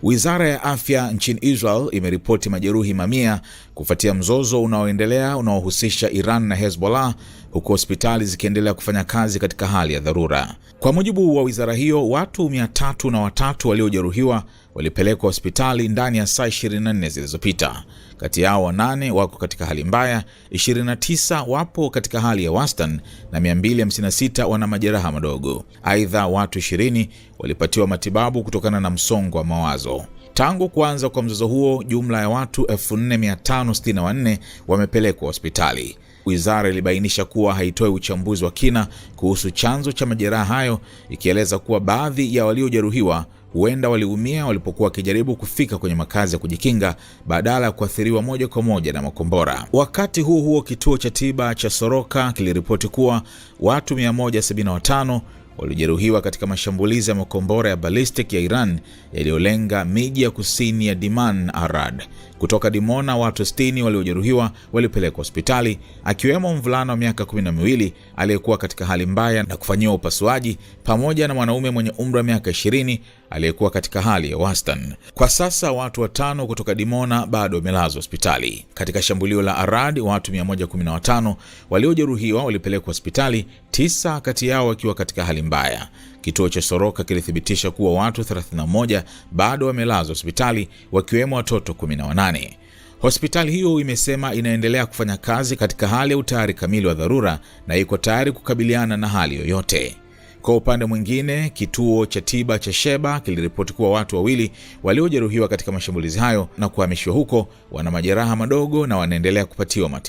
Wizara ya afya nchini Israel imeripoti majeruhi mamia kufuatia mzozo unaoendelea unaohusisha Iran na Hezbollah, huku hospitali zikiendelea kufanya kazi katika hali ya dharura. Kwa mujibu wa wizara hiyo, watu 303 waliojeruhiwa walipelekwa hospitali ndani ya saa 24 zilizopita. Kati yao 8 wako katika hali mbaya, 29 wapo katika hali ya wastani na 256 wana majeraha madogo. Aidha, watu 20 walipatiwa matibabu kutokana na msongo wa mawazo. Tangu kuanza kwa mzozo huo, jumla ya watu 4564 wamepelekwa hospitali. Wizara ilibainisha kuwa haitoi uchambuzi wa kina kuhusu chanzo cha majeraha hayo, ikieleza kuwa baadhi ya waliojeruhiwa huenda waliumia walipokuwa wakijaribu kufika kwenye makazi ya kujikinga badala ya kuathiriwa moja kwa moja na makombora. Wakati huo huo, kituo cha tiba cha Soroka kiliripoti kuwa watu 175 walijeruhiwa katika mashambulizi ya makombora ya ballistic ya Iran yaliyolenga miji ya kusini ya Diman na Arad. Kutoka Dimona, watu 60 waliojeruhiwa walipelekwa hospitali, akiwemo mvulana wa miaka 12 aliyekuwa katika hali mbaya na kufanyiwa upasuaji, pamoja na mwanaume mwenye umri wa miaka 20 aliyekuwa katika hali ya wastani. Kwa sasa watu 5 kutoka Dimona bado wamelazwa hospitali. Katika shambulio la Arad, watu 115 waliojeruhiwa walipelekwa hospitali, 9 kati yao wakiwa katika hali mbaya. Kituo cha Soroka kilithibitisha kuwa watu 31 bado wamelazwa hospitali, wakiwemo watoto 18. Hospitali hiyo imesema inaendelea kufanya kazi katika hali ya utayari kamili wa dharura na iko tayari kukabiliana na hali yoyote. Kwa upande mwingine, kituo cha tiba cha Sheba kiliripoti kuwa watu 2 waliojeruhiwa katika mashambulizi hayo na kuhamishwa huko wana majeraha madogo na wanaendelea kupatiwa matibabu.